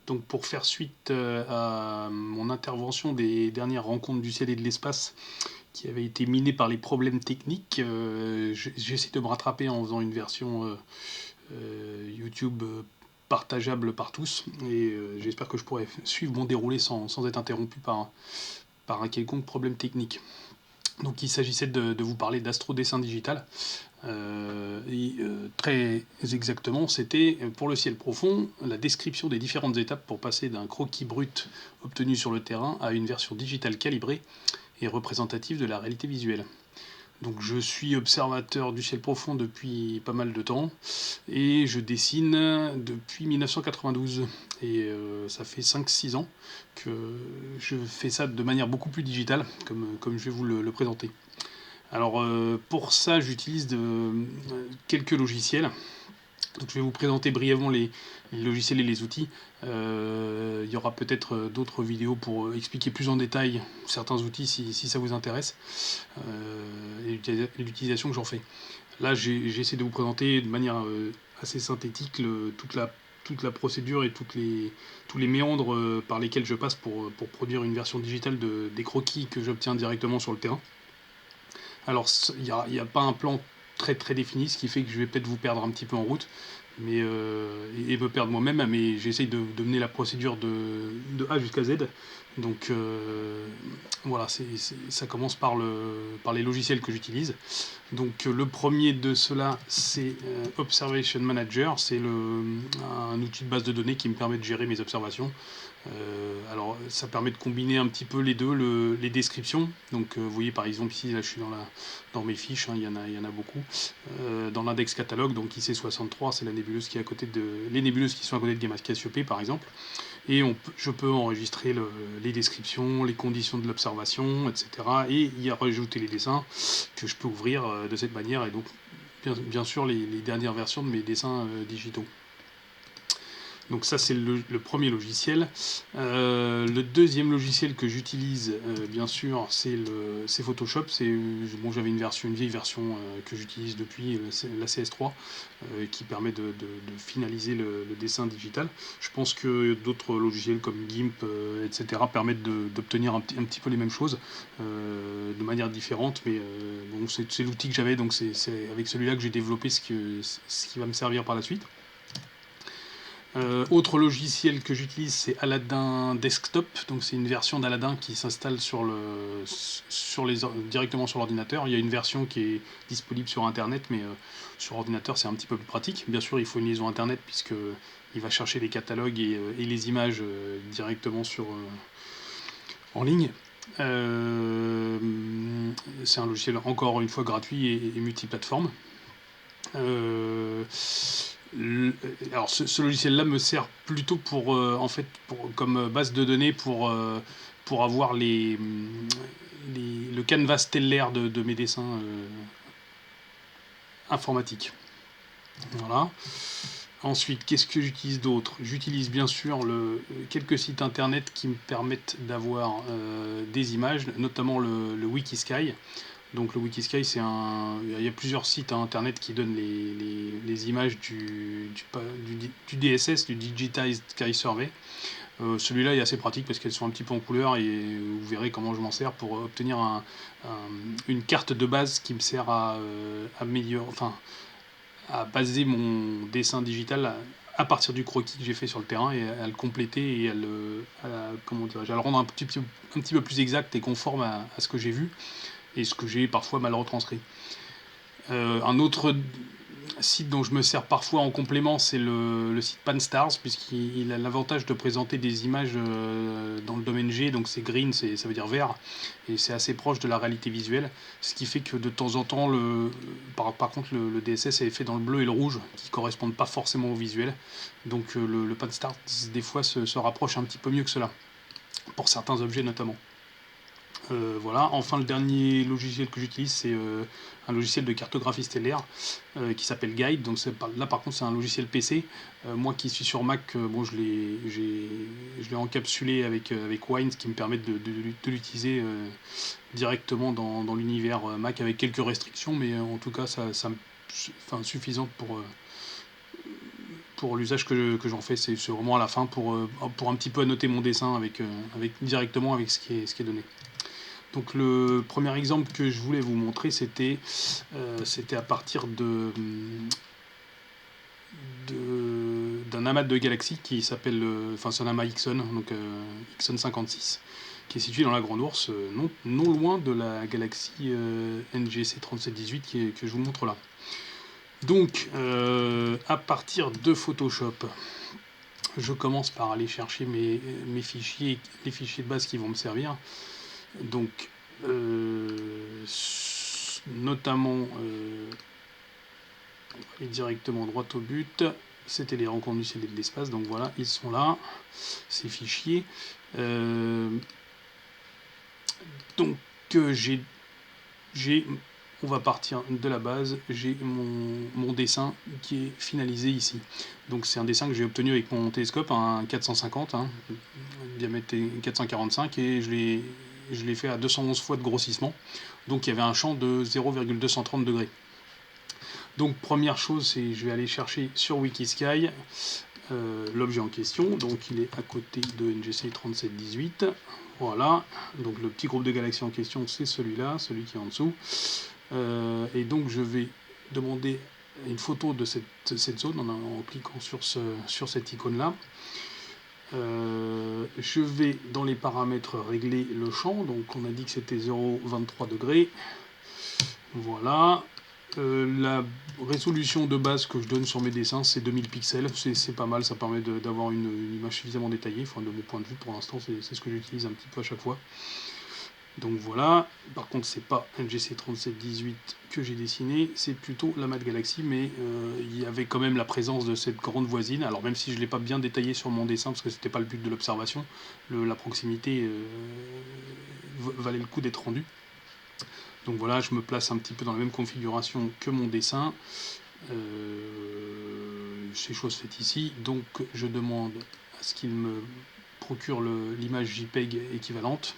Donc pour faire suite à mon intervention des dernières rencontres du ciel et de l'espace qui avaient été minées par les problèmes techniques, j'essaie de me rattraper en faisant une version YouTube partageable par tous et j'espère que je pourrai suivre mon déroulé sans être interrompu par un quelconque problème technique. Donc il s'agissait de vous parler d'astrodessin digital. Très exactement, c'était pour le ciel profond la description des différentes étapes pour passer d'un croquis brut obtenu sur le terrain à une version digitale calibrée et représentative de la réalité visuelle. Donc je suis observateur du ciel profond depuis pas mal de temps et je dessine depuis 1992 et ça fait 5-6 ans que je fais ça de manière beaucoup plus digitale comme je vais vous le présenter. Alors pour ça j'utilise quelques logiciels. Donc je vais vous présenter brièvement les logiciels et les outils. Il y aura peut-être d'autres vidéos pour expliquer plus en détail certains outils si ça vous intéresse et l'utilisation que j'en fais. Là j'essaie de vous présenter de manière assez synthétique toute la procédure et tous les méandres par lesquels je passe pour produire une version digitale des croquis que j'obtiens directement sur le terrain. Alors, il n'y a pas un plan très très défini, ce qui fait que je vais peut-être vous perdre un petit peu en route et me perdre moi-même, mais j'essaye de mener la procédure de A jusqu'à Z. Donc voilà, ça commence par les logiciels que j'utilise. Donc le premier de cela, c'est Observation Manager. C'est un outil de base de données qui me permet de gérer mes observations. Alors ça permet de combiner un petit peu les deux, les descriptions. Donc vous voyez par exemple ici, là je suis dans mes fiches, hein, il y en a beaucoup. Dans l'index catalogue, donc IC63, c'est la nébuleuse qui est à côté les nébuleuses qui sont à côté de Gamma Cassiopée par exemple. Et je peux enregistrer les descriptions, les conditions de l'observation, etc. Et y rajouter les dessins que je peux ouvrir de cette manière. Et donc bien sûr les dernières versions de mes dessins digitaux. Donc ça c'est le premier logiciel. Le deuxième logiciel que j'utilise bien sûr c'est Photoshop. J'avais une vieille version que j'utilise depuis la CS3 qui permet de finaliser le dessin digital. Je pense que d'autres logiciels comme GIMP etc. permettent d'obtenir un petit peu les mêmes choses de manière différente, mais bon, c'est l'outil que j'avais, donc c'est avec celui-là que j'ai développé ce qui va me servir par la suite. Autre logiciel que j'utilise, c'est Aladdin Desktop. Donc c'est une version d'Aladdin qui s'installe directement sur l'ordinateur. Il y a une version qui est disponible sur Internet, mais sur ordinateur c'est un petit peu plus pratique. Bien sûr, il faut une liaison Internet puisque il va chercher les catalogues et les images directement en ligne. C'est un logiciel encore une fois gratuit et multiplateforme. Alors ce logiciel-là me sert plutôt comme base de données pour avoir le canevas stellaire de mes dessins informatiques. Voilà. Ensuite, qu'est-ce que j'utilise d'autre? J'utilise bien sûr quelques sites internet qui me permettent d'avoir des images, notamment le Wikisky. Donc le Wikisky, il y a plusieurs sites internet qui donnent les images du DSS, du Digitized Sky Survey. Celui-là est assez pratique parce qu'elles sont un petit peu en couleur et vous verrez comment je m'en sers pour obtenir une carte de base qui me sert à baser mon dessin digital à partir du croquis que j'ai fait sur le terrain et à le compléter et à le rendre un petit peu plus exact et conforme à ce que j'ai vu et ce que j'ai parfois mal retranscrit. Un autre site dont je me sers parfois en complément, c'est le site PanStars, puisqu'il a l'avantage de présenter des images dans le domaine G, donc c'est green, ça veut dire vert, et c'est assez proche de la réalité visuelle, ce qui fait que de temps en temps, par contre, le DSS est fait dans le bleu et le rouge, qui ne correspondent pas forcément au visuel, donc le PanStars, des fois, se rapproche un petit peu mieux que cela, pour certains objets notamment. Voilà. Enfin, le dernier logiciel que j'utilise, c'est un logiciel de cartographie stellaire qui s'appelle Guide. Donc là, par contre, c'est un logiciel PC. Moi qui suis sur Mac, je l'ai encapsulé avec Wine, ce qui me permet de l'utiliser directement dans l'univers Mac avec quelques restrictions, mais en tout cas, suffisantes pour l'usage que j'en fais, c'est vraiment à la fin pour un petit peu annoter mon dessin directement avec ce qui est donné. Donc le premier exemple que je voulais vous montrer, c'était à partir d'un amas de galaxies qui s'appelle, enfin c'est un amas Ixon, donc Ixon 56, qui est situé dans la Grande Ourse, non loin de la galaxie NGC 3718 que je vous montre là. Donc à partir de Photoshop, je commence par aller chercher mes fichiers, les fichiers de base qui vont me servir. Donc notamment on va aller directement droit au but. C'était les rencontres du ciel et de l'espace, donc voilà, ils sont là, ces fichiers. Donc on va partir de la base, j'ai mon dessin qui est finalisé ici. Donc c'est un dessin que j'ai obtenu avec mon télescope, un 450, diamètre 445, et je l'ai fait à 211 fois de grossissement. Donc il y avait un champ de 0,230 degrés. Donc première chose, c'est je vais aller chercher sur Wikisky l'objet en question. Donc il est à côté de NGC 3718. Voilà, donc le petit groupe de galaxies en question, c'est celui-là, celui qui est en dessous. Et donc je vais demander une photo de cette zone en cliquant sur cette icône-là. Je vais dans les paramètres régler le champ, donc on a dit que c'était 0,23 degrés. Voilà. La résolution de base que je donne sur mes dessins, c'est 2000 pixels, c'est pas mal, ça permet d'avoir une image suffisamment détaillée, enfin de mon point de vue pour l'instant, c'est ce que j'utilise un petit peu à chaque fois. Donc voilà, par contre c'est pas NGC 3718 que j'ai dessiné, c'est plutôt l'amas de galaxies, mais il y avait quand même la présence de cette grande voisine, alors même si je ne l'ai pas bien détaillé sur mon dessin, parce que c'était pas le but de l'observation, la proximité valait le coup d'être rendue. Donc voilà, je me place un petit peu dans la même configuration que mon dessin. C'est chose faite ici, donc je demande à ce qu'il me procure l'image JPEG équivalente.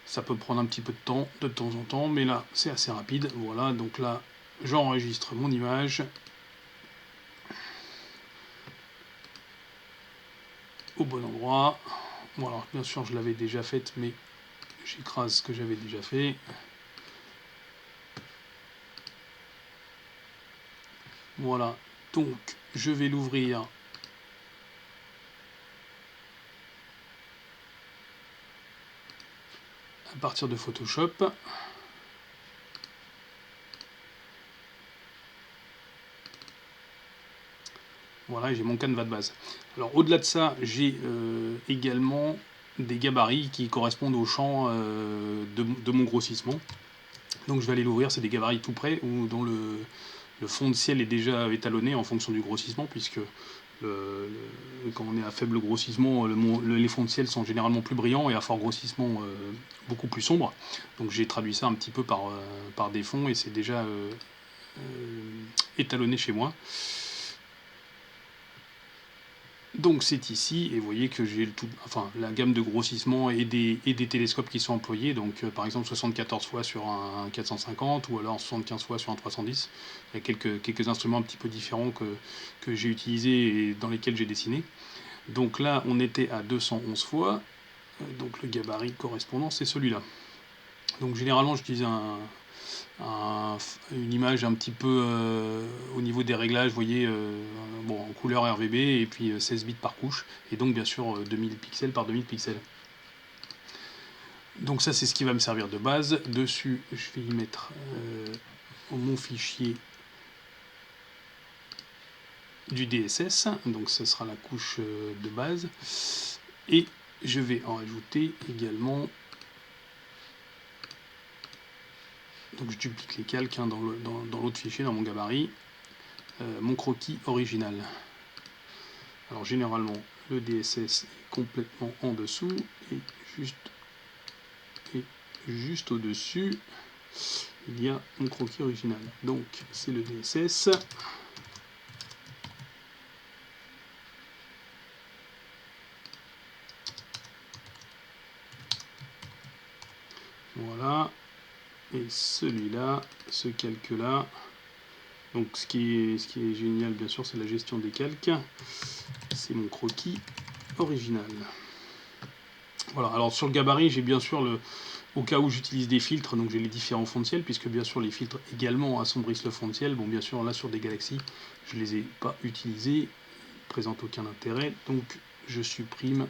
Ça peut prendre un petit peu de temps en temps, mais là c'est assez rapide. Voilà, donc là j'enregistre mon image au bon endroit. Bon alors bien sûr je l'avais déjà faite, mais j'écrase ce que j'avais déjà fait. Voilà, donc je vais l'ouvrir à partir de Photoshop. Voilà, j'ai mon canevas de base. Alors au-delà de ça, j'ai également des gabarits qui correspondent au champ de mon grossissement. Donc je vais aller l'ouvrir, c'est des gabarits tout près, dont le fond de ciel est déjà étalonné en fonction du grossissement, puisque quand on est à faible grossissement, les fonds de ciel sont généralement plus brillants et à fort grossissement beaucoup plus sombres. Donc j'ai traduit ça un petit peu par des fonds et c'est déjà étalonné chez moi. Donc c'est ici, et vous voyez que j'ai la gamme de grossissement et des télescopes qui sont employés, donc par exemple 74 fois sur un 450 ou alors 75 fois sur un 310. Il y a quelques instruments un petit peu différents que j'ai utilisés et dans lesquels j'ai dessiné. Donc là on était à 211 fois, donc le gabarit correspondant c'est celui-là. Donc généralement j'utilise une image un petit peu au niveau des réglages, vous voyez, en couleur RVB et puis 16 bits par couche, et donc bien sûr 2000 pixels par 2000 pixels. Donc ça c'est ce qui va me servir de base. Dessus je vais y mettre mon fichier du DSS, donc ce sera la couche de base, et je vais en rajouter également. Donc je duplique les calques dans l'autre fichier, dans mon gabarit, mon croquis original. Alors généralement le DSS est complètement en dessous et juste au-dessus il y a mon croquis original. Donc c'est le DSS. Voilà. Et celui-là, ce calque-là, Donc ce qui est génial, bien sûr, c'est la gestion des calques. C'est mon croquis original. Voilà, alors sur le gabarit, j'ai bien sûr au cas où j'utilise des filtres, donc j'ai les différents fonds de ciel, puisque bien sûr les filtres également assombrissent le fond de ciel. Bon, bien sûr, là sur des galaxies, je ne les ai pas utilisés, ils ne présentent aucun intérêt, donc je supprime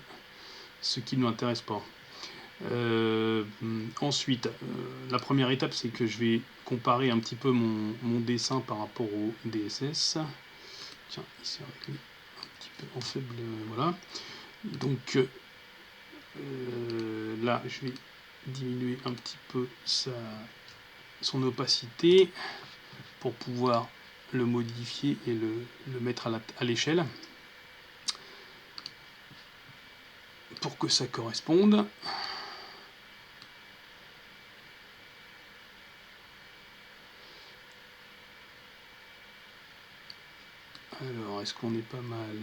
ce qui ne m'intéresse pas. Ensuite, la première étape, c'est que je vais comparer un petit peu mon dessin par rapport au DSS. Tiens, ici avec un petit peu en faible, voilà. Donc là, je vais diminuer un petit peu son opacité pour pouvoir le modifier et le mettre à l'échelle pour que ça corresponde. Alors, est-ce qu'on est pas mal?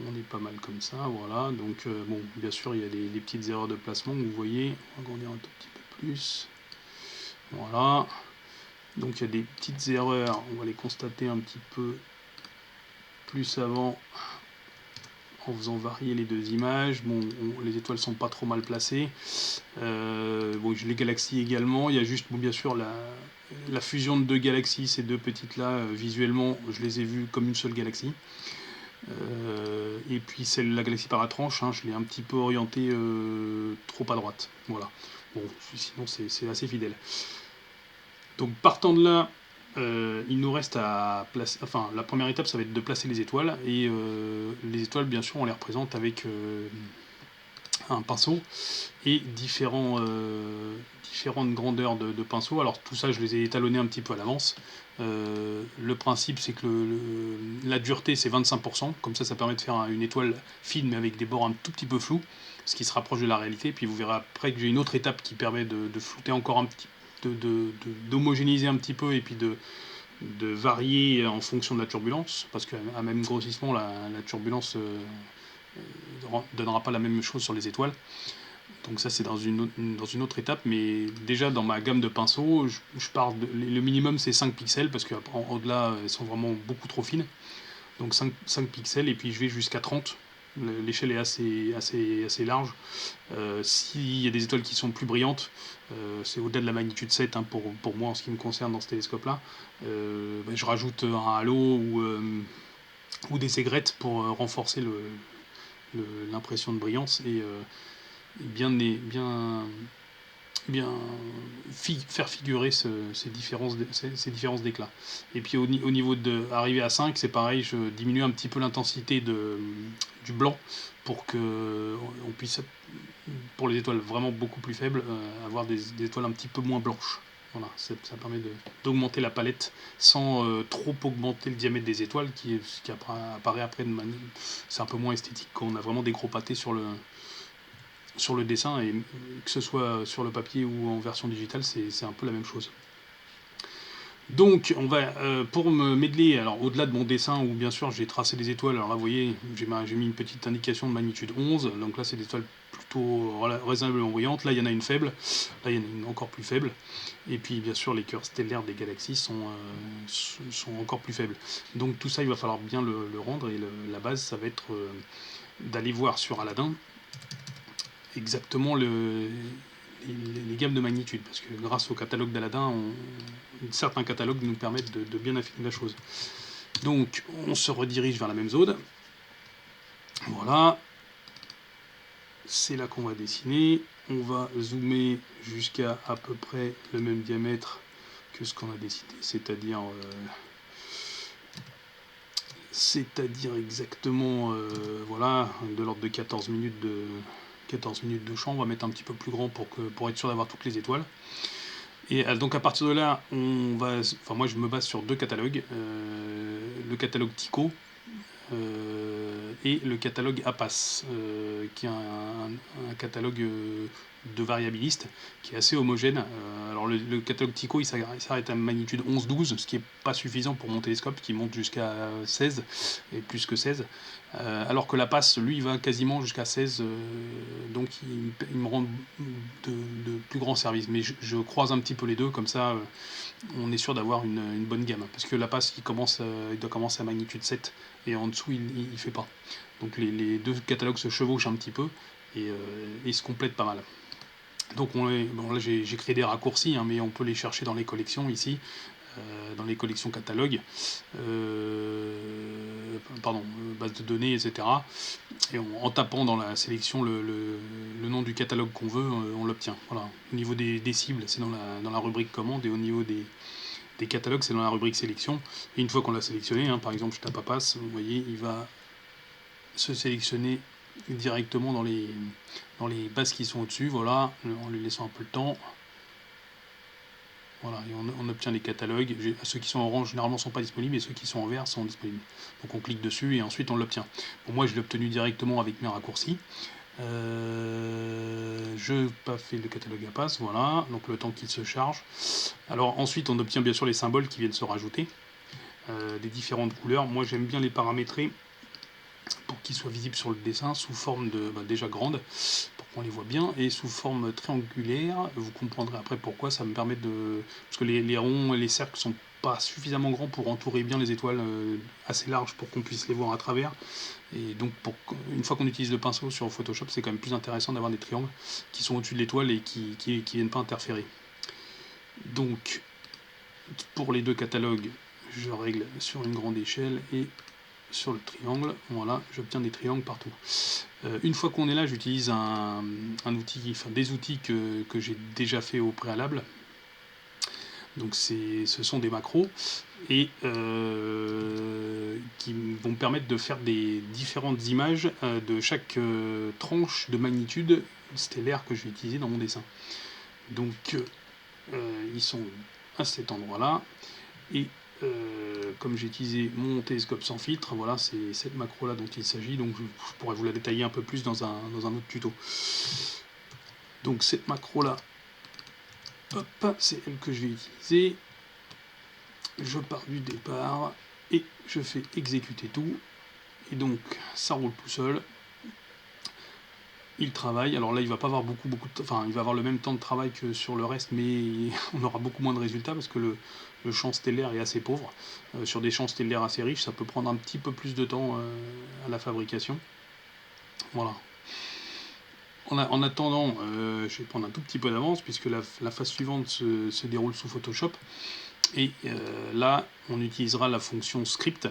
On est pas mal comme ça, voilà. Donc, bon, bien sûr, il y a des petites erreurs de placement, vous voyez. On va agrandir un tout petit peu plus. Voilà. Donc, il y a des petites erreurs, on va les constater un petit peu plus avant en faisant varier les deux images. Bon, les étoiles sont pas trop mal placées. Bon, les galaxies également. Il y a juste, bon, bien sûr, la fusion de deux galaxies, ces deux petites-là, visuellement, je les ai vues comme une seule galaxie. Et puis la galaxie Paratranche, hein, je l'ai un petit peu orientée trop à droite. Voilà. Bon, sinon c'est assez fidèle. Donc partant de là, il nous reste à placer. Enfin, la première étape, ça va être de placer les étoiles. Et les étoiles, bien sûr, on les représente avec un pinceau et différentes grandeurs de pinceaux. Alors tout ça, je les ai étalonnés un petit peu à l'avance. Le principe, c'est que la dureté, c'est 25%. Comme ça permet de faire une étoile fine, mais avec des bords un tout petit peu flous, ce qui se rapproche de la réalité. Puis vous verrez après que j'ai une autre étape qui permet de flouter encore un petit peu, d'homogénéiser un petit peu et puis de varier en fonction de la turbulence, parce qu'à même grossissement, la turbulence donnera pas la même chose sur les étoiles. Donc ça c'est dans une autre étape, mais déjà dans ma gamme de pinceaux, je pars le minimum c'est 5 pixels, parce qu'au-delà elles sont vraiment beaucoup trop fines. Donc 5 pixels, et puis je vais jusqu'à 30. L'échelle est assez large. S'il y a des étoiles qui sont plus brillantes, c'est au-delà de la magnitude 7 hein, pour moi en ce qui me concerne dans ce téléscope-là, je rajoute un halo ou des aigrettes pour renforcer l'impression de brillance et faire figurer ces différences d'éclat. Et puis au niveau arrivé à 5, c'est pareil, je diminue un petit peu l'intensité du blanc pour que on puisse, pour les étoiles vraiment beaucoup plus faibles, avoir des étoiles un petit peu moins blanches. Voilà, ça permet d'augmenter la palette sans trop augmenter le diamètre des étoiles, ce qui apparaît après de manière. C'est un peu moins esthétique quand on a vraiment des gros pâtés sur le dessin, et que ce soit sur le papier ou en version digitale, c'est un peu la même chose. Donc on va pour m'aider, alors au-delà de mon dessin où bien sûr j'ai tracé des étoiles, alors là vous voyez j'ai mis une petite indication de magnitude 11, donc là c'est des étoiles plutôt raisonnablement brillantes, là il y en a une faible, là il y en a une encore plus faible, et puis bien sûr les cœurs stellaires des galaxies sont encore plus faibles. Donc tout ça il va falloir bien le rendre, et la base ça va être d'aller voir sur Aladdin exactement les gammes de magnitude, parce que grâce au catalogue d'Aladin, certains catalogues nous permettent de bien affiner la chose. Donc on se redirige vers la même zone. Voilà. C'est là qu'on va dessiner. On va zoomer jusqu'à à peu près le même diamètre que ce qu'on a dessiné, c'est-à-dire exactement voilà, de l'ordre de 14 minutes de champ. On va mettre un petit peu plus grand pour être sûr d'avoir toutes les étoiles. Et donc à partir de là, moi je me base sur deux catalogues, le catalogue Tycho et le catalogue APAS, qui est un catalogue de variabiliste qui est assez homogène. Alors le catalogue Tyco il s'arrête à magnitude 11-12, ce qui n'est pas suffisant pour mon télescope qui monte jusqu'à 16 et plus que 16. Alors que la passe, lui, il va quasiment jusqu'à 16, donc il me rend de plus grands services. Mais je croise un petit peu les deux, comme ça on est sûr d'avoir une bonne gamme. Parce que la passe, il doit commencer à magnitude 7, et en dessous, il fait pas. Donc les deux catalogues se chevauchent un petit peu, et ils se complètent pas mal. Donc bon, là j'ai créé des raccourcis, hein, mais on peut les chercher dans les collections ici, dans les collections catalogues, base de données, etc. Et en tapant dans la sélection le nom du catalogue qu'on veut, on l'obtient. Voilà. Au niveau des cibles, c'est dans la rubrique commande, et au niveau des catalogues, c'est dans la rubrique sélection. Et une fois qu'on l'a sélectionné, hein, par exemple je tape à passe, vous voyez, il va se sélectionner directement dans les bases qui sont au-dessus, voilà, en lui laissant un peu le temps. Voilà, et on obtient les catalogues. Ceux qui sont en orange généralement ne sont pas disponibles, et ceux qui sont en vert sont disponibles. Donc on clique dessus et ensuite on l'obtient. Bon, moi je l'ai obtenu directement avec mes raccourcis. Je fais le catalogue à passe, voilà, donc le temps qu'il se charge. Alors ensuite on obtient bien sûr les symboles qui viennent se rajouter, des différentes couleurs. Moi j'aime bien les paramétrer pour qu'ils soient visibles sur le dessin sous forme de déjà grande, pour qu'on les voit bien, et sous forme triangulaire. Vous comprendrez après pourquoi. Ça me permet de... Parce que les ronds et les cercles sont pas suffisamment grands pour entourer bien les étoiles, assez larges pour qu'on puisse les voir à travers. Et donc une fois qu'on utilise le pinceau sur Photoshop, c'est quand même plus intéressant d'avoir des triangles qui sont au-dessus de l'étoile et qui viennent pas interférer. Donc pour les deux catalogues, je règle sur une grande échelle et sur le triangle, voilà, j'obtiens des triangles partout. Une fois qu'on est là, j'utilise des outils que j'ai déjà fait au préalable. Donc ce sont des macros, et qui vont me permettre de faire des différentes images de chaque tranche de magnitude stellaire que je vais utiliser dans mon dessin. Donc ils sont à cet endroit-là, et comme j'ai utilisé mon télescope sans filtre, voilà, c'est cette macro là dont il s'agit, donc je pourrais vous la détailler un peu plus dans un autre tuto. Donc cette macro là, hop, c'est elle que je vais utiliser. Je pars du départ et je fais exécuter tout, et donc ça roule tout seul. Il travaille. Alors là, il va pas avoir beaucoup de... Enfin, il va avoir le même temps de travail que sur le reste, mais on aura beaucoup moins de résultats parce que le champ stellaire est assez pauvre. Sur des champs stellaires assez riches, ça peut prendre un petit peu plus de temps à la fabrication. Voilà. En attendant, je vais prendre un tout petit peu d'avance puisque la phase suivante se déroule sous Photoshop. Et là, on utilisera la fonction script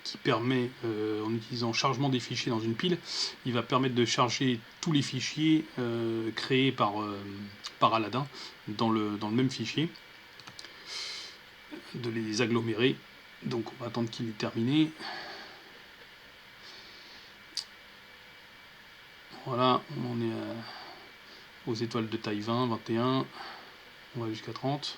qui permet, en utilisant chargement des fichiers dans une pile, il va permettre de charger tous les fichiers créés par Aladin dans le même fichier, de les agglomérer. Donc on va attendre qu'il ait terminé. Voilà, on est aux étoiles de taille 20, 21, on va jusqu'à 30.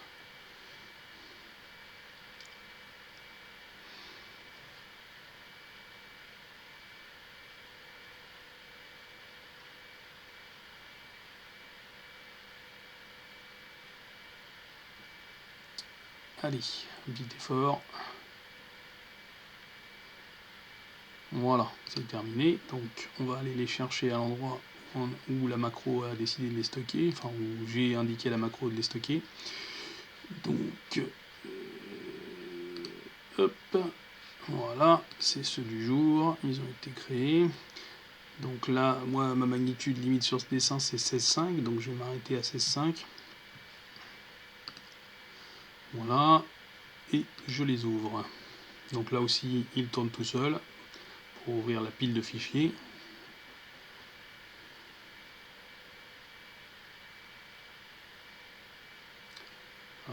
Allez, un petit effort. Voilà, c'est terminé. Donc on va aller les chercher à l'endroit où la macro a décidé de les stocker, enfin où j'ai indiqué à la macro de les stocker. Donc hop, voilà, c'est ceux du jour, ils ont été créés. Donc là, moi, ma magnitude limite sur ce dessin, c'est 16,5, donc je vais m'arrêter à 16,5. Voilà, et je les ouvre. Donc là aussi, il tourne tout seul pour ouvrir la pile de fichiers.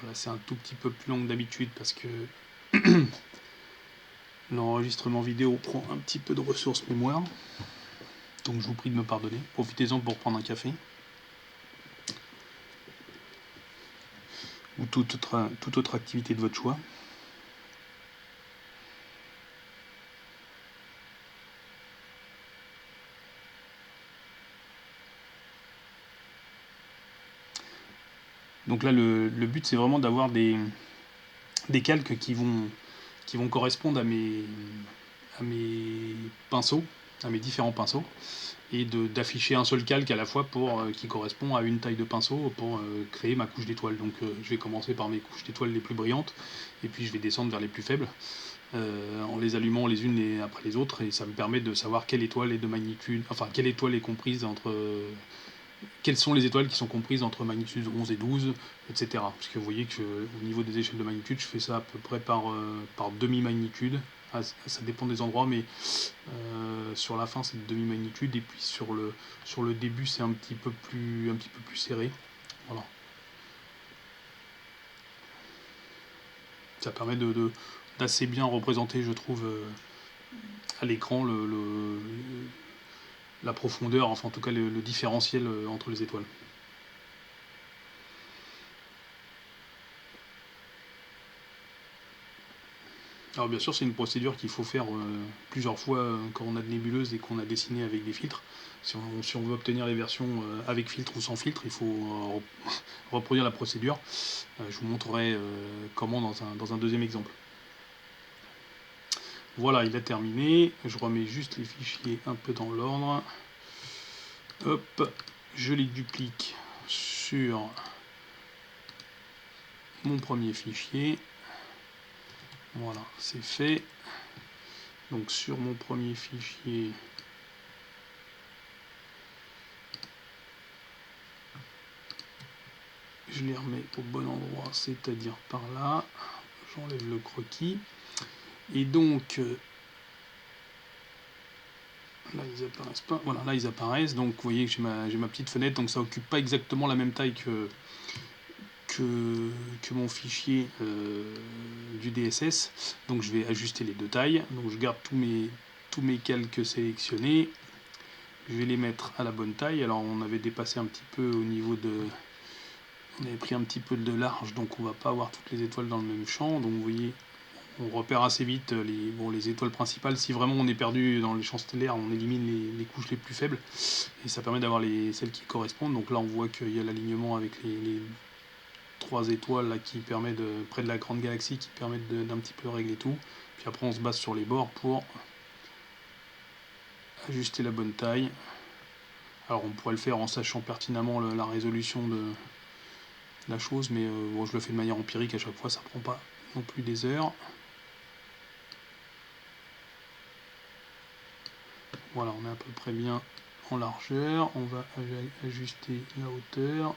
Là, c'est un tout petit peu plus long que d'habitude parce que l'enregistrement vidéo prend un petit peu de ressources mémoire. Donc je vous prie de me pardonner. Profitez-en pour prendre un café. Ou toute autre activité de votre choix. Donc là, le but, c'est vraiment d'avoir des calques qui vont correspondre à mes pinceaux, à mes différents pinceaux, et d'afficher un seul calque à la fois pour qui correspond à une taille de pinceau pour créer ma couche d'étoiles. Donc je vais commencer par mes couches d'étoiles les plus brillantes, et puis je vais descendre vers les plus faibles, en les allumant les unes après les autres, et ça me permet de savoir quelle étoile est de magnitude, enfin quelle étoile est comprise entre... quelles sont les étoiles qui sont comprises entre magnitude 11 et 12, etc. Parce que vous voyez que au niveau des échelles de magnitude, je fais ça à peu près par demi-magnitude. Ah, ça dépend des endroits, mais sur la fin c'est demi-magnitude, et puis sur le début c'est un petit peu plus serré. Voilà. Ça permet d'assez bien représenter, je trouve, à l'écran la profondeur, enfin en tout cas le différentiel entre les étoiles. Alors bien sûr, c'est une procédure qu'il faut faire plusieurs fois quand on a de nébuleuses et qu'on a dessiné avec des filtres. Si on veut obtenir les versions avec filtre ou sans filtre, il faut reproduire la procédure. Je vous montrerai comment dans un deuxième exemple. Voilà, il a terminé. Je remets juste les fichiers un peu dans l'ordre. Hop, je les duplique sur mon premier fichier. Voilà, c'est fait. Donc sur mon premier fichier, je les remets au bon endroit, c'est-à-dire par là. J'enlève le croquis. Et donc, là ils apparaissent pas. Voilà, là ils apparaissent. Donc vous voyez que j'ai ma petite fenêtre. Donc ça occupe pas exactement la même taille que mon fichier du DSS. Donc je vais ajuster les deux tailles. Donc je garde tous mes calques sélectionnés. Je vais les mettre à la bonne taille. Alors on avait dépassé un petit peu au niveau de... On avait pris un petit peu de large, donc on va pas avoir toutes les étoiles dans le même champ. Donc vous voyez, on repère assez vite les étoiles principales. Si vraiment on est perdu dans les champs stellaires, on élimine les couches les plus faibles. Et ça permet d'avoir celles qui correspondent. Donc là on voit qu'il y a l'alignement avec les 3 étoiles là, qui permet près de la grande galaxie, qui permettent d'un petit peu régler tout. Puis après on se base sur les bords pour ajuster la bonne taille. Alors on pourrait le faire en sachant pertinemment la résolution de la chose, mais bon, je le fais de manière empirique à chaque fois, ça prend pas non plus des heures. Voilà, on est à peu près bien en largeur. On va ajuster la hauteur.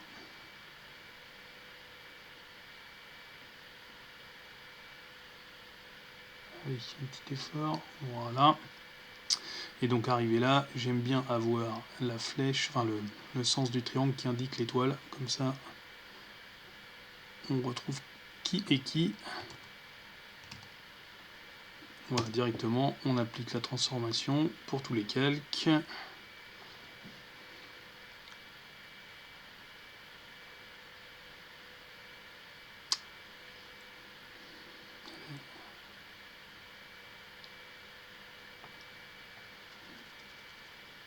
Avec un petit effort, voilà. Et donc arrivé là, j'aime bien avoir la flèche, enfin le sens du triangle qui indique l'étoile, comme ça on retrouve qui est qui. Voilà, directement on applique la transformation pour tous les calques.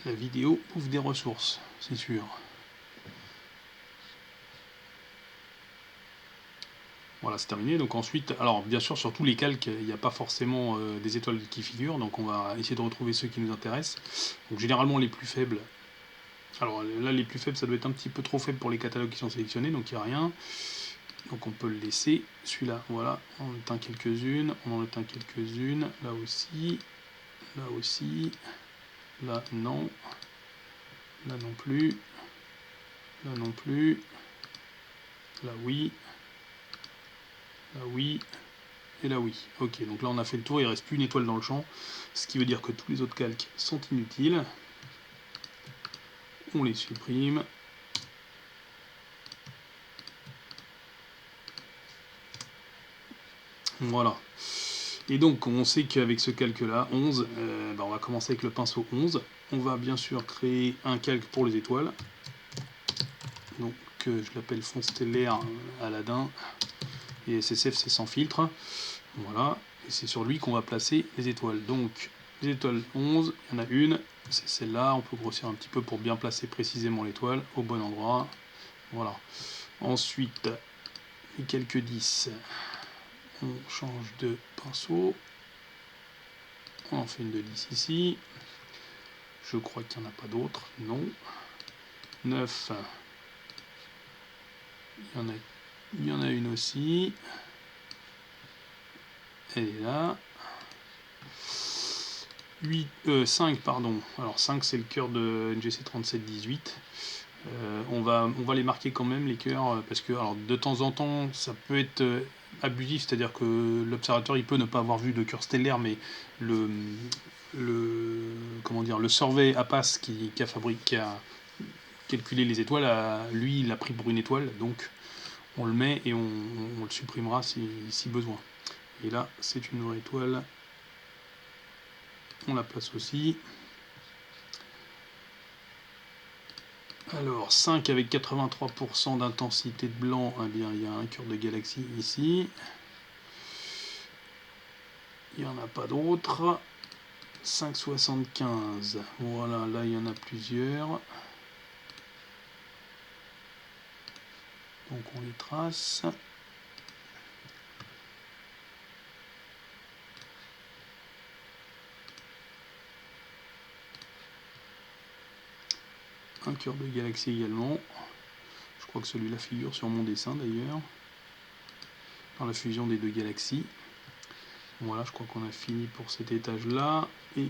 La vidéo ouvre des ressources, c'est sûr. Voilà, c'est terminé. Donc ensuite, alors bien sûr, sur tous les calques, il n'y a pas forcément des étoiles qui figurent, donc on va essayer de retrouver ceux qui nous intéressent. Donc généralement les plus faibles. Alors là, les plus faibles, ça doit être un petit peu trop faible pour les catalogues qui sont sélectionnés, donc il n'y a rien. Donc on peut le laisser. Celui-là, voilà, on en éteint quelques-unes, on en éteint quelques-unes, là aussi, là non, là non plus, là non plus, là oui, là oui, et là oui. Ok, donc là on a fait le tour, il ne reste plus une étoile dans le champ, ce qui veut dire que tous les autres calques sont inutiles. On les supprime. Voilà. Et donc on sait qu'avec ce calque là, 11, on va commencer avec le pinceau 11. On va bien sûr créer un calque pour les étoiles. Donc je l'appelle fond stellaire Aladdin. Et SSF c'est sans filtre. Voilà. Et c'est sur lui qu'on va placer les étoiles. Donc les étoiles 11, il y en a une, c'est celle-là. On peut grossir un petit peu pour bien placer précisément l'étoile au bon endroit. Voilà. Ensuite, les quelques 10, on change de pinceau. On en fait une de 10 ici. Je crois qu'il n'y en a pas d'autres. Non. 9. Il y en a une aussi. Elle est là. 5, pardon. Alors 5, c'est le cœur de NGC 3718. On va les marquer quand même, les cœurs, parce que alors, de temps en temps, ça peut être abusif, c'est-à-dire que l'observateur il peut ne pas avoir vu de cœur stellaire, mais comment dire, le survey APAS qui a calculé les étoiles, lui, il l'a pris pour une étoile, donc on le met et on le supprimera si besoin. Et là, c'est une vraie étoile. On la place aussi. Alors, 5 avec 83% d'intensité de blanc, eh bien, il y a un cœur de galaxie ici. Il n'y en a pas d'autres. 5,75. Voilà, là, il y en a plusieurs. Donc, on les trace. Un cœur de galaxie également. Je crois que celui-là figure sur mon dessin d'ailleurs. Dans la fusion des deux galaxies. Voilà, je crois qu'on a fini pour cet étage-là. Et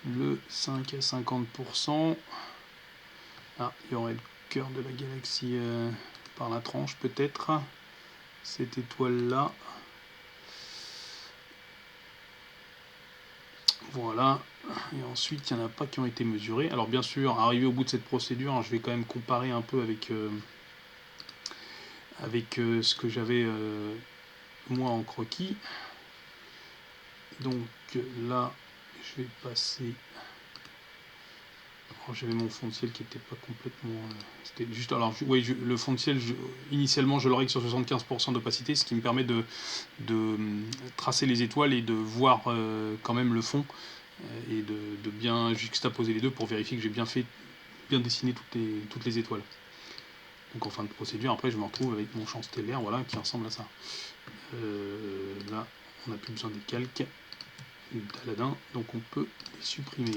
le 5 à 50%. Ah, il y aurait le cœur de la galaxie par la tranche peut-être. Cette étoile-là. Voilà. Et ensuite, il n'y en a pas qui ont été mesurés. Alors bien sûr, arrivé au bout de cette procédure, je vais quand même comparer un peu avec ce que j'avais moi en croquis. Donc là, je vais passer. Oh, j'avais mon fond de ciel qui n'était pas complètement. C'était juste. Alors, oui, le fond de ciel, initialement, je le règle sur 75% d'opacité, ce qui me permet de tracer les étoiles et de voir quand même le fond et de bien juxtaposer les deux pour vérifier que j'ai bien dessiné toutes les étoiles. Donc en fin de procédure, après je me retrouve avec mon champ stellaire, voilà, qui ressemble à ça. Là, on n'a plus besoin des calques d'Aladin, donc on peut les supprimer.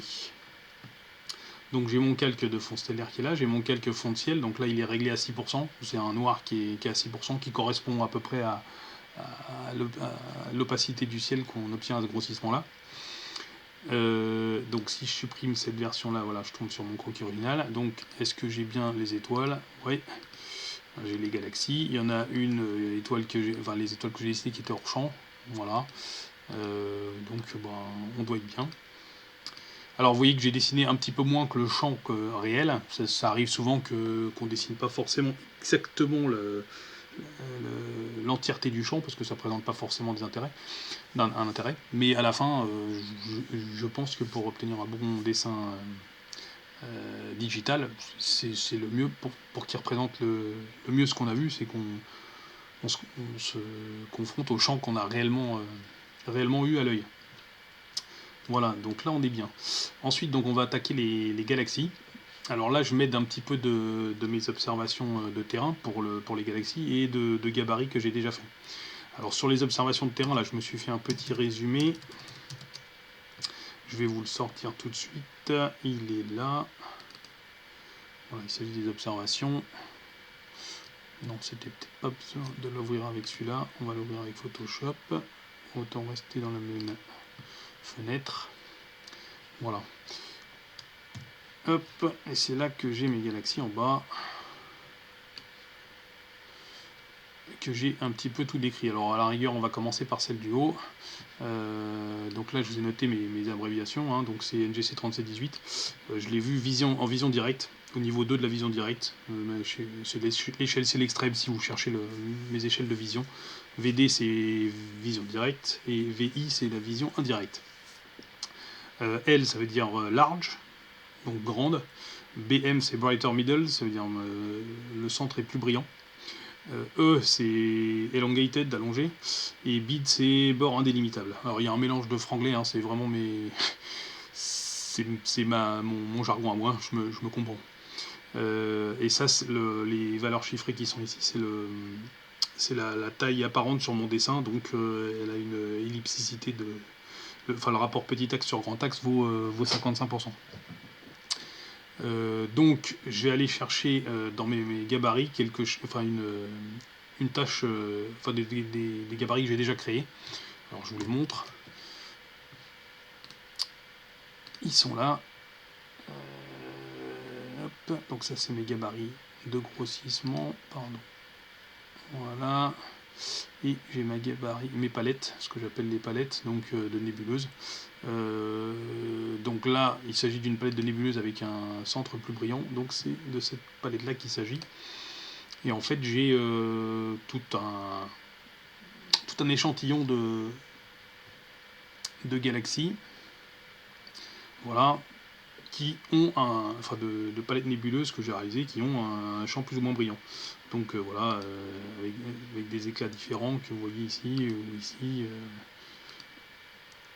Donc j'ai mon calque de fond stellaire qui est là, j'ai mon calque fond de ciel, donc là il est réglé à 6%, c'est un noir qui est à 6%, qui correspond à peu près à l'opacité du ciel qu'on obtient à ce grossissement-là. Donc si je supprime cette version-là, voilà, je tombe sur mon croquis original. Donc est-ce que j'ai bien les étoiles? Oui. J'ai les galaxies. Il y en a une étoile que j'ai, enfin les étoiles que j'ai dessinées qui étaient hors champ. Voilà. Donc on doit être bien. Alors vous voyez que j'ai dessiné un petit peu moins que le champ réel. Ça arrive souvent qu'on dessine pas forcément exactement l'entièreté du champ parce que ça présente pas forcément un intérêt. Mais à la fin, je pense que pour obtenir un bon dessin digital, c'est le mieux pour qu'il représente le mieux ce qu'on a vu, c'est qu'on se confronte au champ qu'on a réellement eu à l'œil. Voilà, donc là on est bien. Ensuite, donc on va attaquer les galaxies. Alors là, je m'aide un petit peu de mes observations de terrain pour les galaxies et de gabarits que j'ai déjà fait. Alors sur les observations de terrain, là, je me suis fait un petit résumé. Je vais vous le sortir tout de suite. Il est là. Voilà, il s'agit des observations. Non, c'était peut-être pas besoin de l'ouvrir avec celui-là. On va l'ouvrir avec Photoshop. Autant rester dans la même fenêtre. Voilà. Hop, et c'est là que j'ai mes galaxies en bas. Que j'ai un petit peu tout décrit. Alors à la rigueur, on va commencer par celle du haut. Donc là, je vous ai noté mes abréviations. Hein. Donc c'est NGC 3718. Je l'ai vu en vision directe, au niveau 2 de la vision directe. C'est l'échelle, c'est l'extrême si vous cherchez mes échelles de vision. VD, c'est vision directe. Et VI, c'est la vision indirecte. L, ça veut dire large, donc grande. BM, c'est brighter middle, ça veut dire le centre est plus brillant. E, c'est elongated, allongé, et bid, c'est bord indélimitable. Alors il y a un mélange de franglais, hein, c'est vraiment c'est mon jargon à moi, je me comprends. Et ça, les valeurs chiffrées qui sont ici, c'est la taille apparente sur mon dessin, donc elle a une ellipticité de... Enfin, le rapport petit axe sur grand axe vaut 55%. Donc, je vais aller chercher dans mes gabarits une tâche, enfin des gabarits que j'ai déjà créés. Alors, je vous les montre. Ils sont là. Hop. Donc, ça, c'est mes gabarits de grossissement. Pardon. Voilà. Et j'ai mes palettes, ce que j'appelle les palettes donc, de nébuleuses. Donc là, il s'agit d'une palette de nébuleuse avec un centre plus brillant, donc c'est de cette palette-là qu'il s'agit. Et en fait, j'ai tout un échantillon de galaxies, voilà, qui ont de palettes nébuleuses que j'ai réalisées, qui ont un champ plus ou moins brillant. Donc voilà, avec des éclats différents que vous voyez ici ou ici.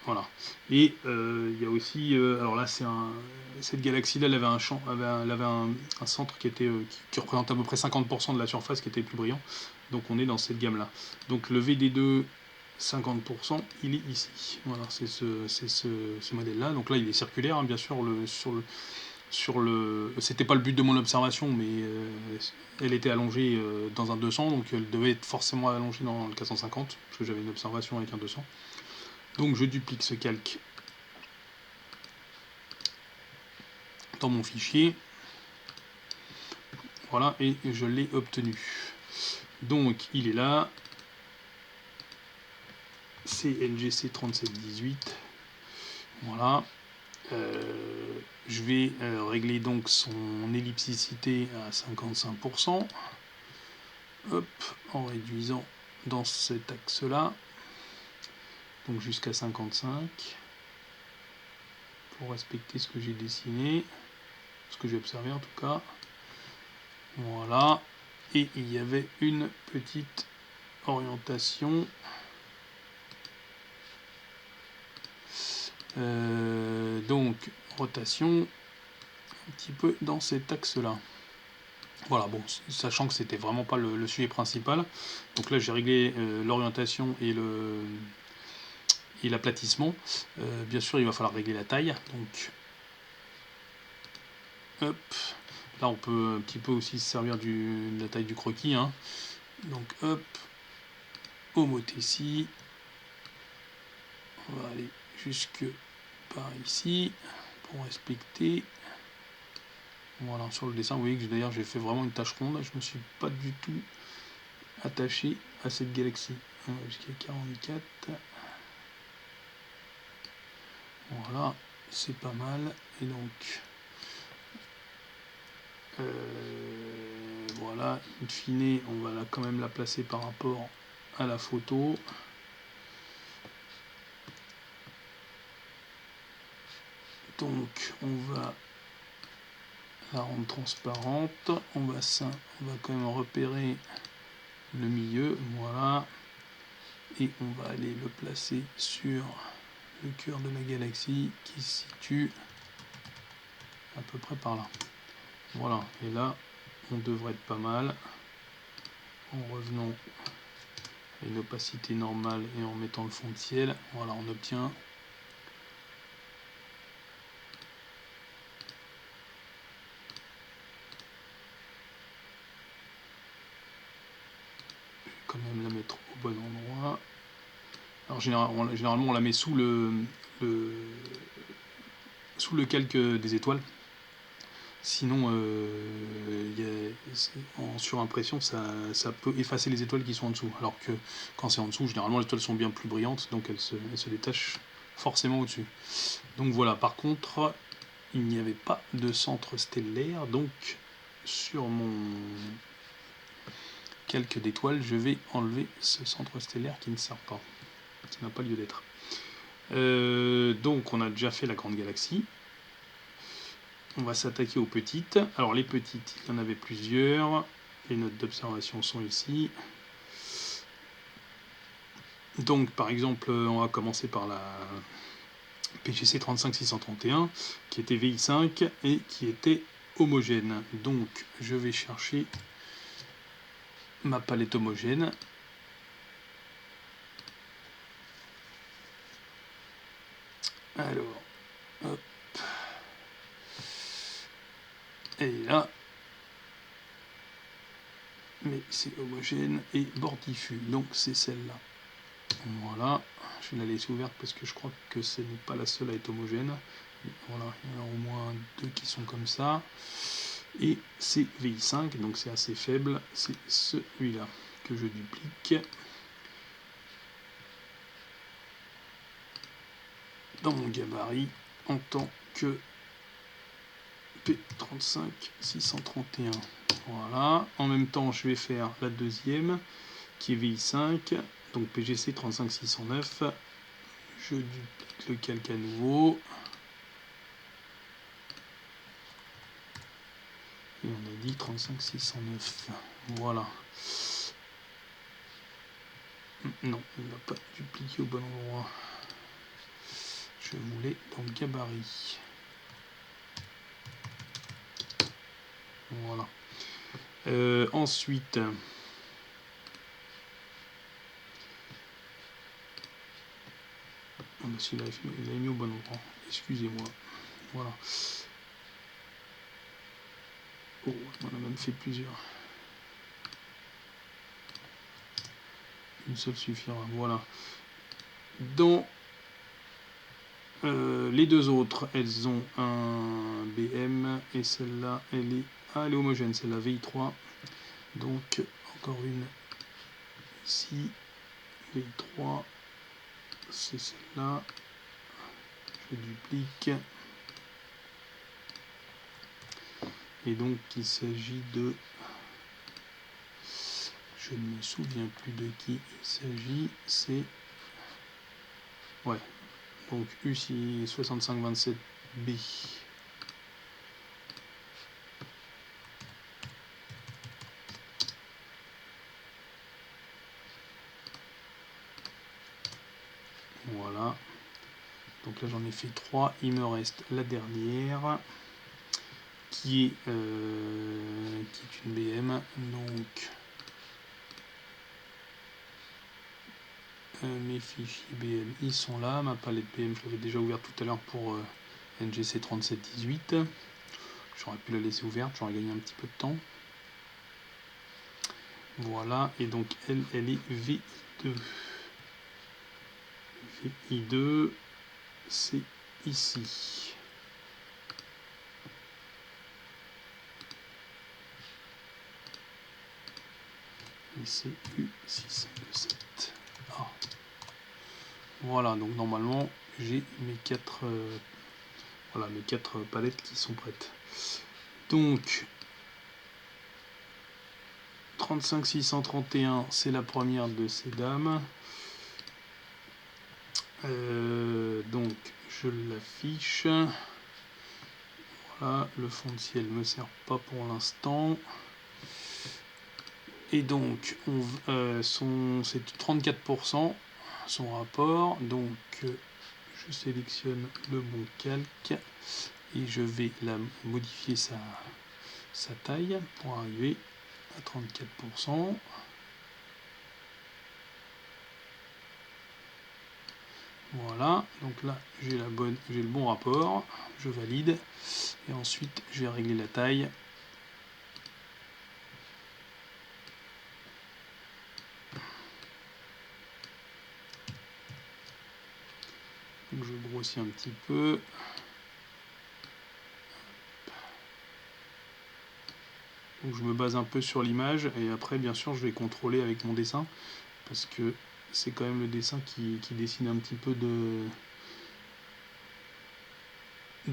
Voilà. Et il y a aussi, alors là, cette galaxie-là, elle avait un champ, elle avait un centre qui représente à peu près 50% de la surface qui était plus brillant. Donc on est dans cette gamme-là. Donc le VD2 50%, il est ici. Voilà, c'est ce modèle-là. Donc là, il est circulaire, hein, bien sûr. C'était pas le but de mon observation, mais elle était allongée dans un 200, donc elle devait être forcément allongée dans le 450, parce que j'avais une observation avec un 200. Donc je duplique ce calque dans mon fichier. Voilà, et je l'ai obtenu. Donc il est là. C'est LGC 3718. Voilà. Je vais régler donc son ellipticité à 55%. Hop, en réduisant dans cet axe-là. Donc jusqu'à 55. Pour respecter ce que j'ai dessiné. Ce que j'ai observé en tout cas. Voilà. Et il y avait une petite orientation. Donc rotation un petit peu dans cet axe là. Voilà, bon, sachant que c'était vraiment pas le sujet principal. Donc là j'ai réglé l'orientation et l'aplatissement. Bien sûr il va falloir régler la taille. Donc hop, là on peut un petit peu aussi se servir de la taille du croquis, hein. Donc hop, homothétie. On va aller jusque par ici pour respecter. Voilà, sur le dessin, vous voyez que d'ailleurs j'ai fait vraiment une tache ronde. Je me suis pas du tout attaché à cette galaxie. Jusqu'à 44. Voilà, c'est pas mal. Et donc, voilà, in fine, on va quand même la placer par rapport à la photo. Donc, on va la rendre transparente. On va quand même repérer le milieu. Voilà. Et on va aller le placer sur le cœur de la galaxie qui se situe à peu près par là. Voilà, et là on devrait être pas mal en revenant à une opacité normale et en mettant le fond de ciel. Voilà, on obtient quand même la mettre au bon endroit. Alors généralement on la met sous le calque des étoiles. Sinon, en surimpression, ça peut effacer les étoiles qui sont en dessous. Alors que quand c'est en dessous, généralement les étoiles sont bien plus brillantes, donc elles se détachent forcément au-dessus. Donc voilà, par contre, il n'y avait pas de centre stellaire, donc sur mon calque d'étoiles, je vais enlever ce centre stellaire qui ne sert pas, qui n'a pas lieu d'être. Donc on a déjà fait la grande galaxie. On va s'attaquer aux petites. Alors les petites, il y en avait plusieurs. Les notes d'observation sont ici. Donc par exemple, on va commencer par la PGC 35631, qui était VI5 et qui était homogène. Donc je vais chercher ma palette homogène. Alors, hop. Et là, mais c'est homogène et bord diffus, donc c'est celle-là. Voilà, je vais la laisser ouverte parce que je crois que ce n'est pas la seule à être homogène. Voilà, il y en a au moins 2 qui sont comme ça. Et c'est VI5, donc c'est assez faible. C'est celui-là que je duplique dans mon gabarit en tant que P35 631. Voilà, en même temps je vais faire la deuxième qui est VI5, donc PGC 35609. Je duplique le calque à nouveau. Et on a dit 35609. Voilà. Non, il ne va pas dupliquer au bon endroit. Je voulais dans le gabarit. Voilà. Ensuite, il a mis au bon endroit. Excusez-moi. Voilà. Oh, on en a même fait plusieurs. Une seule suffira. Voilà. Dans les deux autres, elles ont un BM et celle-là, elle est homogène. C'est la VI3. Donc, encore une ici. VI3. C'est celle-là. Je duplique. Et donc, il s'agit de... Je ne me souviens plus de qui il s'agit. C'est... Ouais. Donc, UCI 6527B. Voilà. Donc là, j'en ai fait 3. Il me reste la dernière. Qui est une BM. Donc... mes fichiers BM, ils sont là. Ma palette BM, je l'avais déjà ouverte tout à l'heure pour NGC 3718. J'aurais pu la laisser ouverte, j'aurais gagné un petit peu de temps. Voilà, et donc elle est VI2. VI2, c'est ici. Et c'est U657. Ah. Voilà, donc normalement j'ai mes 4 voilà, mes 4 palettes qui sont prêtes. Donc 35631, c'est la première de ces dames. Donc je l'affiche. Voilà, le fond de ciel ne me sert pas pour l'instant. Et donc c'est 34% son rapport. Donc je sélectionne le bon calque et je vais modifier sa taille pour arriver à 34%. Voilà, donc là j'ai le bon rapport, je valide et ensuite je vais régler la taille. Donc je grossis un petit peu. Donc je me base un peu sur l'image et après bien sûr je vais contrôler avec mon dessin parce que c'est quand même le dessin qui dessine un petit peu de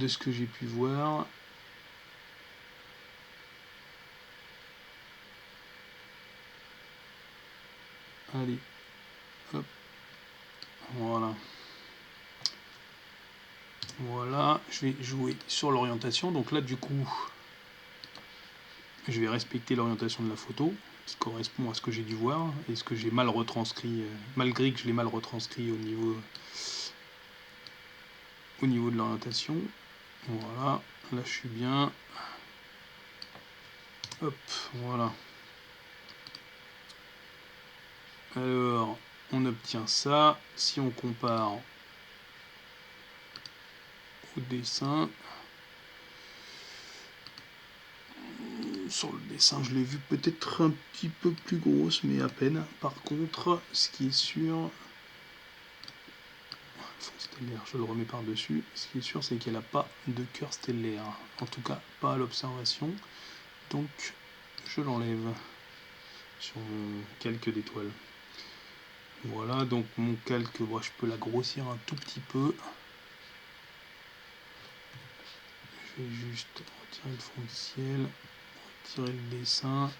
ce que j'ai pu voir. Allez, hop, voilà. Voilà, je vais jouer sur l'orientation. Donc là du coup, je vais respecter l'orientation de la photo qui correspond à ce que j'ai dû voir et ce que j'ai mal retranscrit, malgré que je l'ai mal retranscrit au niveau de l'orientation. Voilà, là je suis bien. Hop, voilà. Alors, on obtient ça. Si on compare au dessin, sur le dessin, je l'ai vu peut-être un petit peu plus grosse, mais à peine. Par contre, ce qui est sûr, fond stellaire, je le remets par-dessus. Ce qui est sûr, c'est qu'elle n'a pas de cœur stellaire. En tout cas, pas à l'observation. Donc, je l'enlève sur mon calque d'étoile. Voilà, donc mon calque, bon, je peux la grossir un tout petit peu. Je vais juste retirer le fond de ciel, retirer le dessin.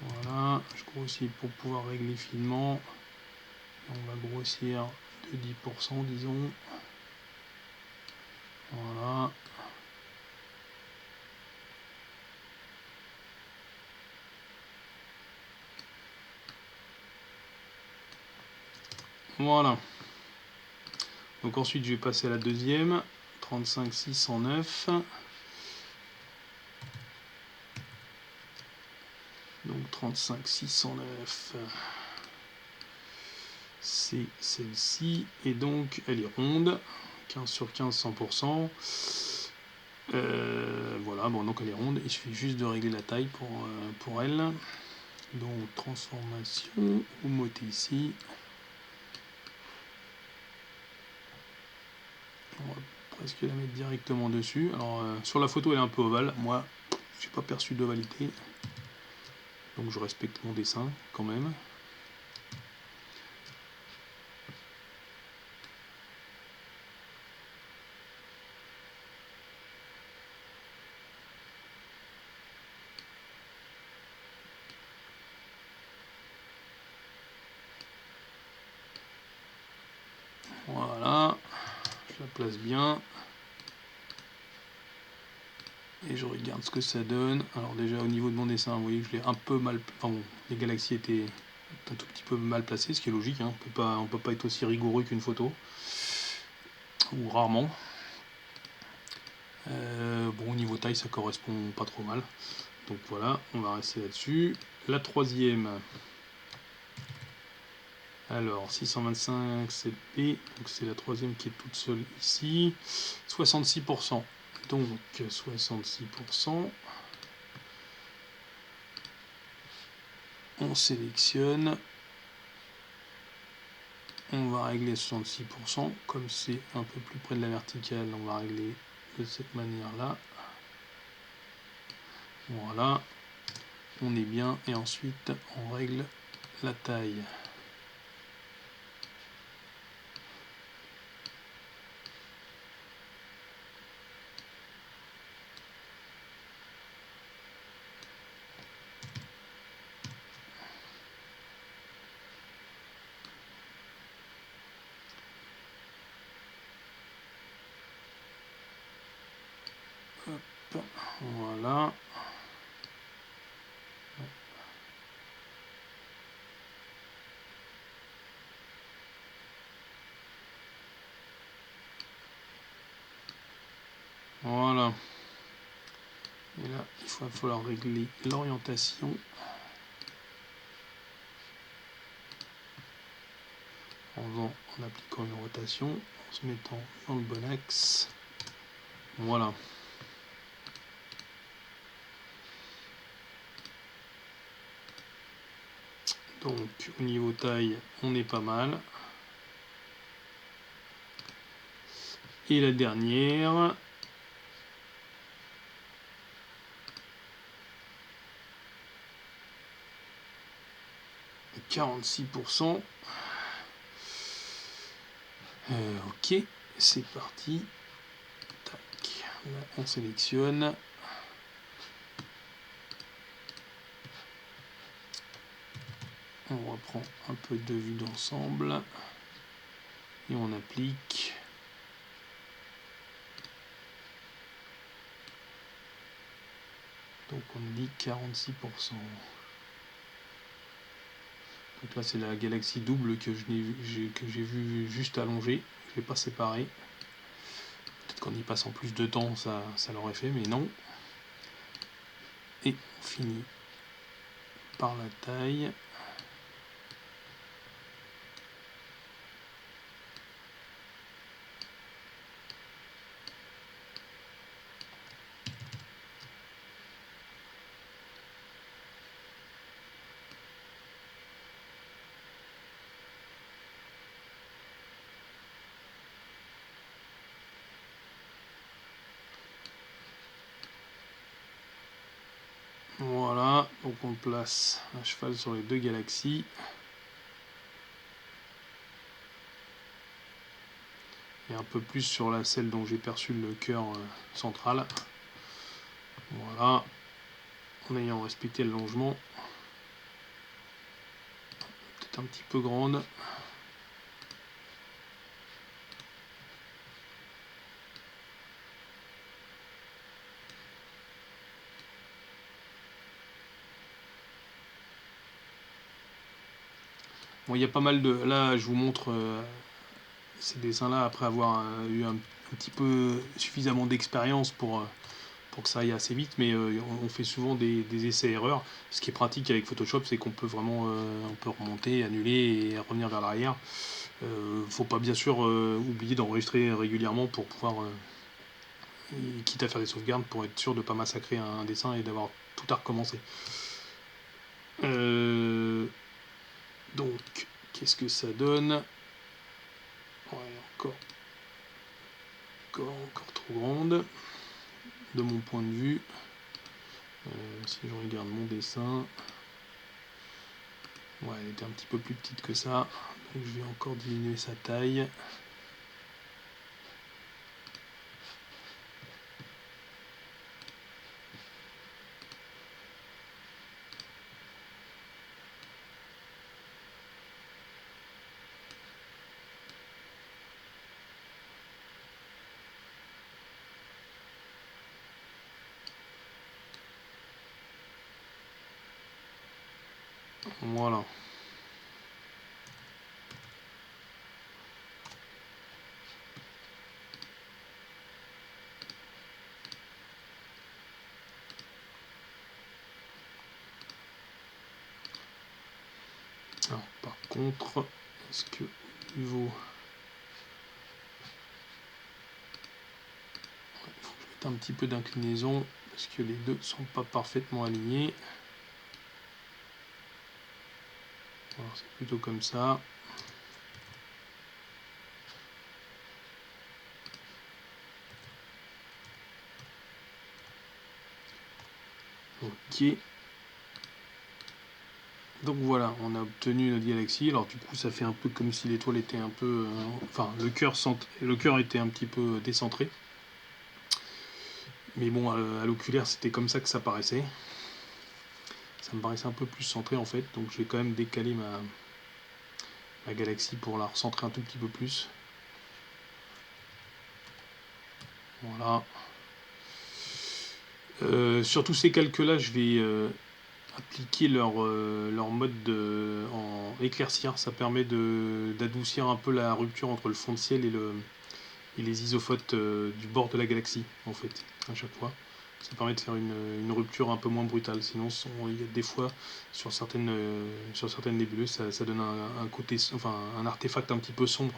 Voilà, je grossis pour pouvoir régler finement. On va grossir de 10%, disons. Voilà. Voilà. Donc ensuite, je vais passer à la deuxième. 35 609. Donc 35 609. C'est celle-ci. Et donc, elle est ronde. 15 sur 15, 100%. Voilà, bon, donc elle est ronde. Il suffit juste de régler la taille pour elle. Donc, transformation. Vous motez ici. On va presque la mettre directement dessus. Alors, sur la photo, elle est un peu ovale. Moi, j'ai pas perçu d'ovalité. Donc, je respecte mon dessin quand même. Voilà. Je la place bien. Et je regarde ce que ça donne. Alors déjà au niveau de mon dessin, vous voyez que je l'ai un peu mal... Enfin bon, les galaxies étaient un tout petit peu mal placées, ce qui est logique. Hein. On peut pas être aussi rigoureux qu'une photo. Ou rarement. Bon, au niveau taille, ça correspond pas trop mal. Donc voilà, on va rester là-dessus. La troisième. Alors, 625 CP, donc c'est la troisième qui est toute seule ici. 66%. Donc 66%. On sélectionne. On va régler 66%. Comme c'est un peu plus près de la verticale, on va régler de cette manière-là. Voilà. On est bien. Et ensuite, on règle la taille. Hop, voilà. Voilà. Et là, il va falloir régler l'orientation. En appliquant une rotation, en se mettant dans le bon axe. Voilà. Donc au niveau taille, on est pas mal. Et la dernière. « 46%. Ok, c'est parti. Tac. Là, on sélectionne. On reprend un peu de vue d'ensemble. Et on applique. Donc on dit 46%. Donc là c'est la galaxie double que j'ai vu juste allongée. Je ne l'ai pas séparée. Peut-être qu'en y passant plus de temps, ça l'aurait fait, mais non. Et on finit par la taille. Voilà, donc on place un cheval sur les deux galaxies. Et un peu plus sur celle dont j'ai perçu le cœur central. Voilà, en ayant respecté le longement. Peut-être un petit peu grande. Bon, il y a pas mal de... Là, je vous montre ces dessins-là après avoir eu un petit peu suffisamment d'expérience pour que ça aille assez vite, mais on fait souvent des essais-erreurs. Ce qui est pratique avec Photoshop, c'est qu'on peut vraiment on peut remonter, annuler et revenir vers l'arrière. Faut pas bien sûr oublier d'enregistrer régulièrement pour pouvoir, quitte à faire des sauvegardes, pour être sûr de ne pas massacrer un dessin et d'avoir tout à recommencer. Donc, qu'est-ce que ça donne? Ouais, encore trop grande, de mon point de vue. Si je regarde mon dessin, ouais, elle était un petit peu plus petite que ça, donc je vais encore diminuer sa taille. Voilà. Alors, par contre, est-ce que au niveau... Il faut que je mette un petit peu d'inclinaison, parce que les deux ne sont pas parfaitement alignés. Alors, c'est plutôt comme ça. Ok. Donc voilà, on a obtenu notre galaxie. Alors du coup, ça fait un peu comme si l'étoile était un peu... enfin, le cœur était un petit peu décentré. Mais bon, à l'oculaire, c'était comme ça que ça paraissait. Ça me paraissait un peu plus centré en fait. Donc j'ai quand même décalé ma galaxie pour la recentrer un tout petit peu plus. Voilà. Sur tous ces calques-là, je vais appliquer leur mode en éclaircir. Ça permet d'adoucir un peu la rupture entre le fond de ciel et les isophotes du bord de la galaxie, en fait, à chaque fois. Ça permet de faire une rupture un peu moins brutale. Sinon, il y a des fois, sur certaines nébuleuses, ça donne un côté, enfin, un artefact un petit peu sombre.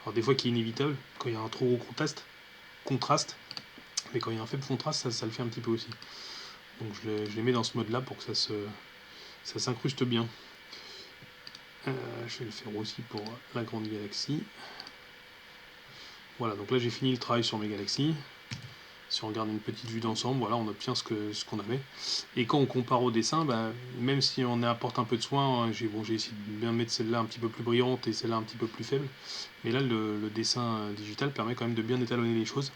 Alors des fois qui est inévitable, quand il y a un trop gros contraste, mais quand il y a un faible contraste, ça le fait un petit peu aussi. Donc je les mets dans ce mode-là pour que ça s'incruste bien. Je vais le faire aussi pour la grande galaxie. Voilà, donc là j'ai fini le travail sur mes galaxies. Si on regarde une petite vue d'ensemble, voilà, on obtient ce qu'on avait. Et quand on compare au dessin, bah, même si on apporte un peu de soin, j'ai essayé de bien mettre celle-là un petit peu plus brillante et celle-là un petit peu plus faible. Mais là, le dessin digital permet quand même de bien étalonner les choses.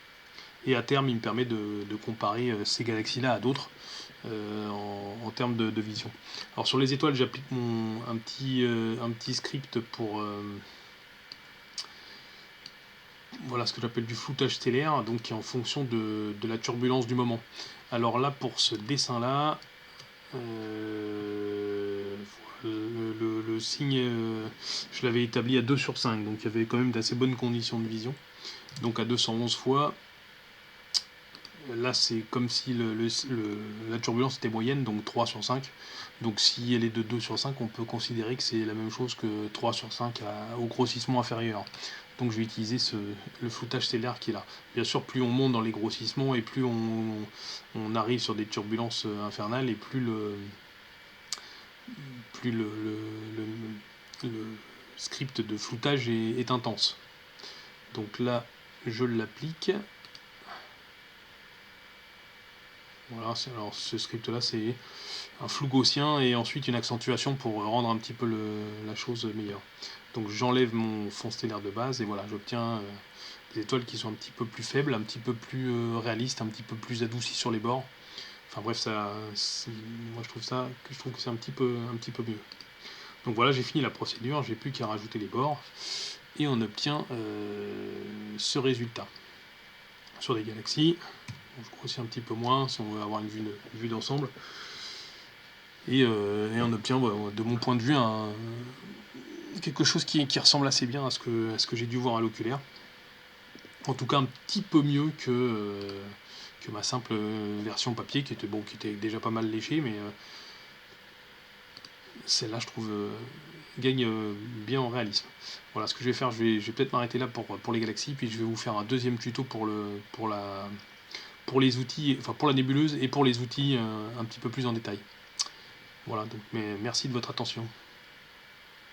Et à terme, il me permet de comparer ces galaxies-là à d'autres en termes de vision. Alors sur les étoiles, j'applique un petit script pour... voilà ce que j'appelle du floutage stellaire, donc qui est en fonction de la turbulence du moment. Alors là, pour ce dessin-là, le signe, je l'avais établi à 2/5, donc il y avait quand même d'assez bonnes conditions de vision. Donc à 211 fois, là c'est comme si la turbulence était moyenne, donc 3 sur 5. Donc si elle est de 2 sur 5, on peut considérer que c'est la même chose que 3 sur 5 au grossissement inférieur. Donc je vais utiliser le floutage stellaire qui est là. Bien sûr, plus on monte dans les grossissements et plus on arrive sur des turbulences infernales et plus le script de floutage est intense. Donc là, je l'applique. Voilà, alors ce script là c'est un flou gaussien et ensuite une accentuation pour rendre un petit peu la chose meilleure. Donc j'enlève mon fond stellaire de base et voilà, j'obtiens des étoiles qui sont un petit peu plus faibles, un petit peu plus réalistes, un petit peu plus adoucies sur les bords. Enfin bref, moi je trouve que c'est un petit peu mieux. Donc voilà, j'ai fini la procédure, j'ai plus qu'à rajouter les bords et on obtient ce résultat sur des galaxies. Je grossis un petit peu moins si on veut avoir une vue d'ensemble. Et on obtient, de mon point de vue, quelque chose qui ressemble assez bien à ce que j'ai dû voir à l'oculaire. En tout cas, un petit peu mieux que ma simple version papier, qui était déjà pas mal léchée, mais celle-là, je trouve, gagne bien en réalisme. Voilà, ce que je vais faire, je vais peut-être m'arrêter là pour les galaxies, puis je vais vous faire un deuxième tuto pour les outils, enfin pour la nébuleuse et pour les outils un petit peu plus en détail. Voilà, donc merci de votre attention.